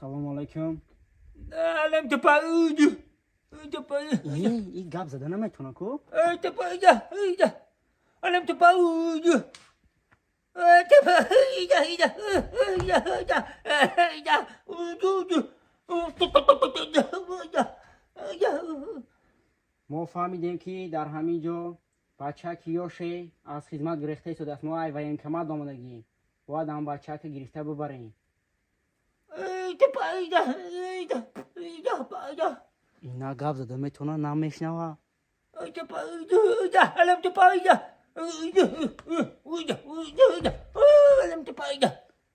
سلام علیکم. الان تو پایدی. این گپ زده نمیتونه کو؟ تو پایده. الان تو پایدی. ما فهمیدیم که در همین جا بچه کیوشه از خدمت گرفته شده است. ما ای و این کمد آمدگی باید هم بچه که گرفته ببریم. اینا گپ زده میتونه نمیشنوه.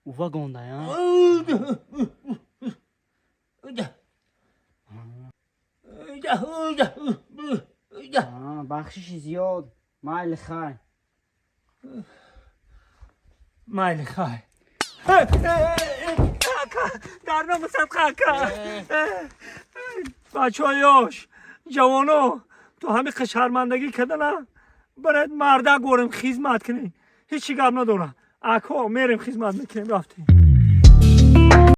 اوه گنده یا؟ بخشش زیاد. مایل خای. مایل خای. در نام صدقه بچه هایاش جوانو تو همه خشرمندگی کردن برای مرده گورم خدمت کنین هیچی گپ نداره اکا میریم خدمت میکنیم رفتیم